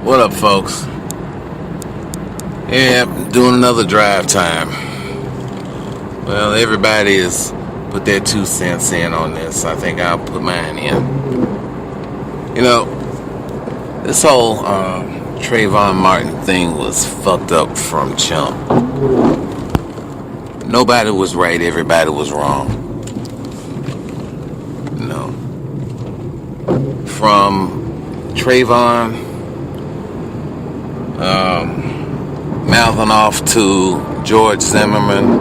What up, folks? Yeah, doing another drive time. Well, everybody has put their 2 cents in on this. I think I'll put mine in. You know, this whole Trayvon Martin thing was fucked up from jump. Nobody was right, everybody was wrong. You know, from Trayvon mouthing off to George Zimmerman,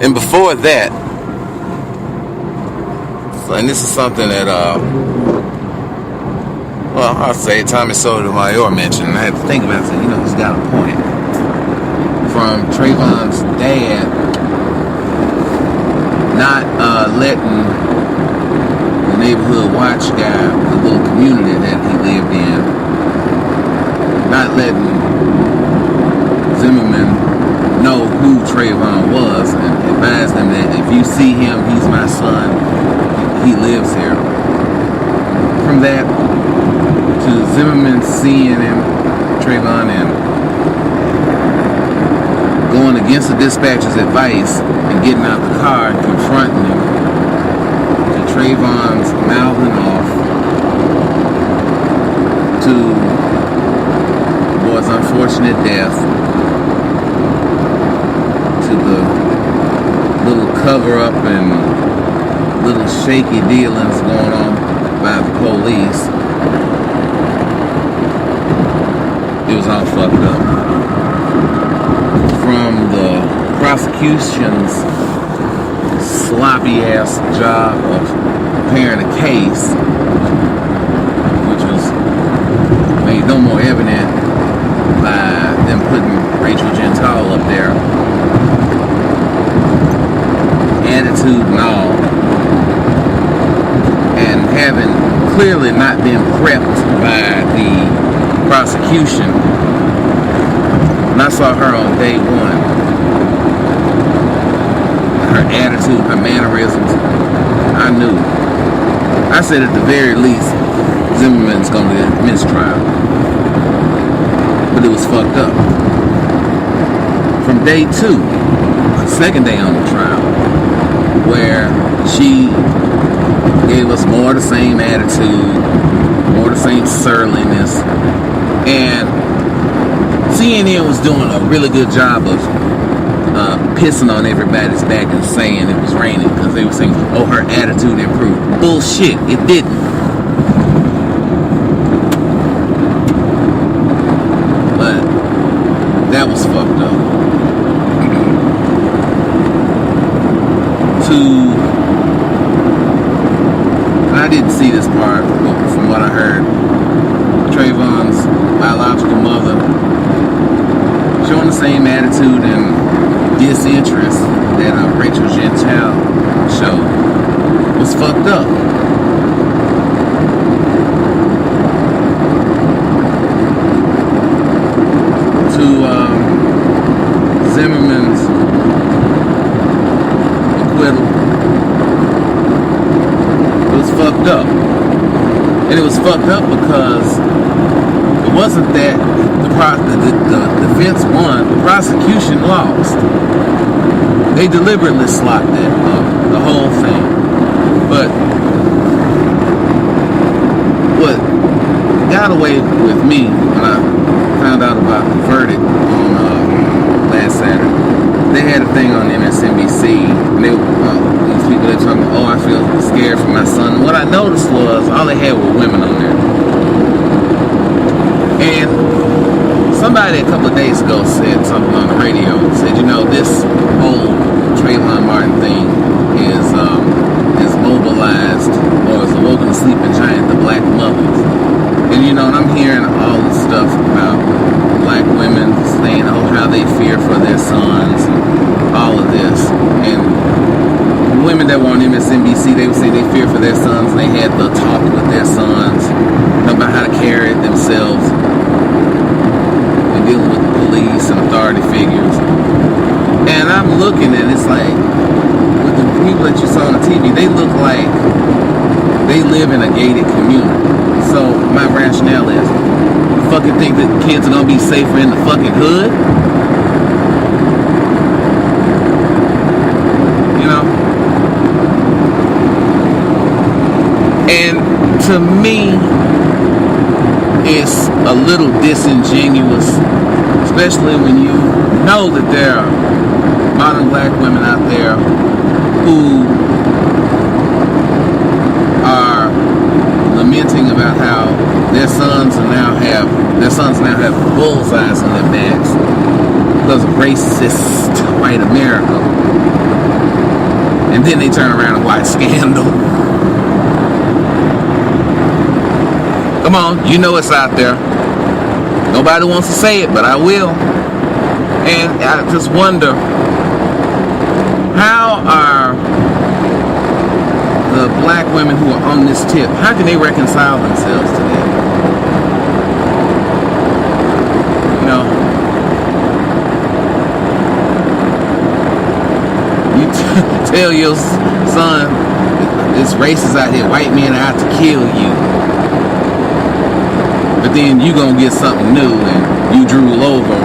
and before that, and this is something that I'll say Tommy Sotomayor mentioned, and I had to think about it. You know, he's got a point. From Trayvon's dad not letting the neighborhood watch guy, the little community that he lived in, not letting Zimmerman know who Trayvon was and advised him that if you see him, he's my son, he lives here. From that to Zimmerman seeing him, Trayvon, and going against the dispatcher's advice and getting out the car and confronting him, to Trayvon's mouthing off, to the boy's unfortunate death, to the little cover-up and little shaky dealings going on by the police. It was all fucked up. From the prosecution's sloppy ass job of preparing a case, which was made no more evident by them putting Rachel Gentile up there, attitude and all, and having clearly not been prepped by the prosecution. When I saw her on day one, her attitude, her mannerisms, I knew. I said at the very least, Zimmerman's going to get a mistrial. But it was fucked up. From day 2, the second day on the trial, where she gave us more of the same attitude, more of the same surliness, and CNN was doing a really good job of pissing on everybody's back and saying it was raining because they were saying, oh, her attitude improved. Bullshit, it didn't. But that was fucked up. I didn't see this part, but from what I heard, Trayvon's biological mother showing the same attitude and disinterest that Rachel Gentile showed was fucked up. To Zimmerman's acquittal, it was fucked up. And it was fucked up because it wasn't that the defense won, the prosecution lost. They deliberately slopped that up, the whole thing. But what got away with me when I found out about the verdict on last Saturday, they had a thing on MSNBC, and these people, they were talking about, oh, I feel scared for my son. And what I noticed was all they had were women on there. And somebody a couple of days ago said something on the radio, said, you know, this whole Trayvon Martin thing is mobilized, or is awoken a sleeping giant, the black mothers. And you know, and I'm hearing all this stuff about black women saying, oh, how they fear for their sons, and all of this. And women that were on MSNBC, they would say they fear for their sons, and they had the talk with their sons about how to carry themselves and dealing with the police and authority figures. And I'm looking, and it's like, with the people that you saw on the TV, they look like they live in a gated community. So So my rationale is, you fucking think that kids are gonna be safer in the fucking hood? You know? And to me, it's a little disingenuous, especially when you know that there are modern black women out there who are lamenting about how their sons now have bullseyes on their backs because of racist white America. And then they turn around and watch Scandal. Come on, you know it's out there. Nobody wants to say it, but I will. And I just wonder, how are the black women who are on this tip, how can they reconcile themselves to that? You know, you tell your son, this racist out here, white men are out to kill you. But then you gonna get something new and you drool over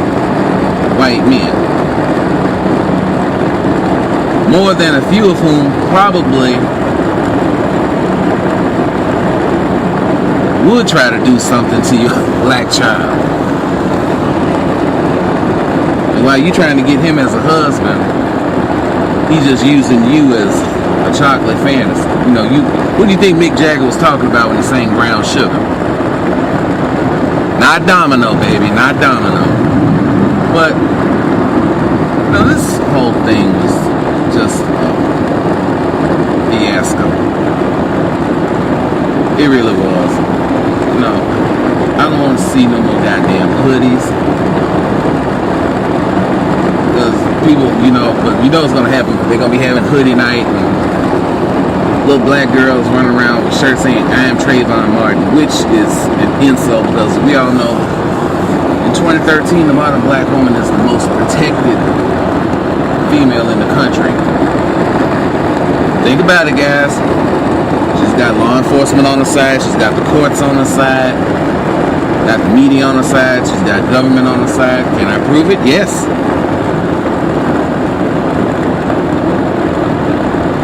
white men. More than a few of whom probably would try to do something to your black child. And while you trying to get him as a husband, he's just using you as a chocolate fantasy. You know, what do you think Mick Jagger was talking about when he sang Brown Sugar? Not Domino, baby, not Domino. But, you know, this whole thing was just a fiasco. It really was. No, I don't want to see no more goddamn hoodies. Because people, but you know what's going to happen. They're going to be having hoodie night and little black girls running around with shirts saying, I am Trayvon Martin, which is an insult because we all know in 2013 the modern black woman is the most protected female in the country. Think about it, guys. She's got law enforcement on the side, she's got the courts on the side, got the media on the side, she's got government on the side. Can I prove it? Yes.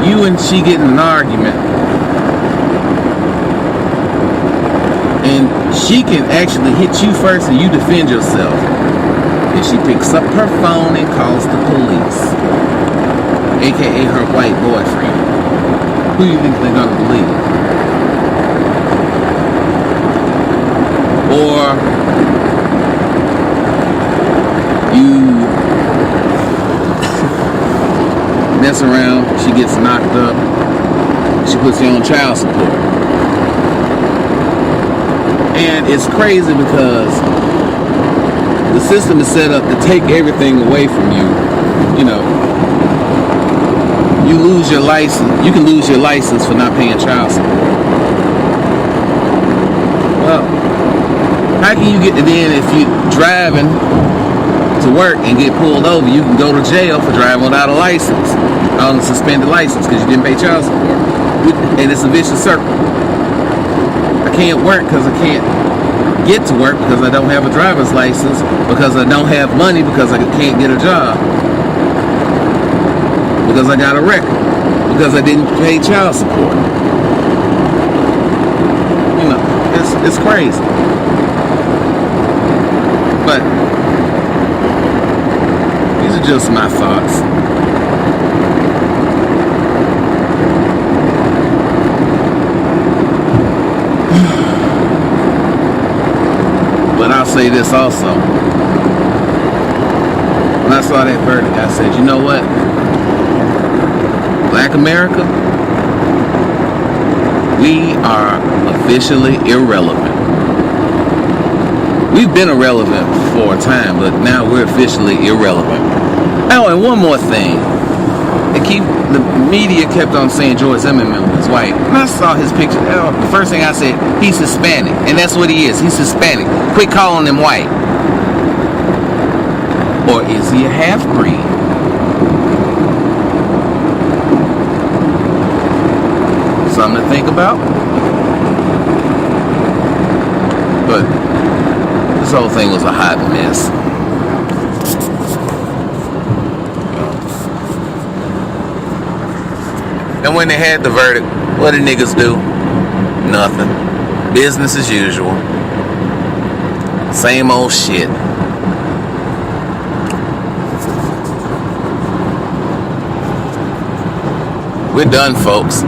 You and she get in an argument, and she can actually hit you first and you defend yourself. And she picks up her phone and calls the police, aka her white boyfriend. Who do you think they're gonna believe? Or you mess around, she gets knocked up, she puts you on child support. And it's crazy because the system is set up to take everything away from you. You know, you lose your license, you can lose your license for not paying child support. Well, how can you get, and then if you're driving to work and get pulled over, you can go to jail for driving without a license, on a suspended license because you didn't pay child support. And it's a vicious circle. I can't work because I can't get to work because I don't have a driver's license, because I don't have money, because I can't get a job, because I got a record, because I didn't pay child support. You know, it's crazy. But these are just my thoughts. But I'll say this also. When I saw that verdict, I said, you know what? Black America, we are officially irrelevant. We've been irrelevant for a time, but now we're officially irrelevant. Oh, and one more thing. The media kept on saying George Zimmerman was white. When I saw his picture, the first thing I said, he's Hispanic. And that's what he is. He's Hispanic. Quit calling him white. Or is he a half-breed? Something to think about. This whole thing was a hot mess. And when they had the verdict, what did niggas do? Nothing. Business as usual. Same old shit. We're done, folks.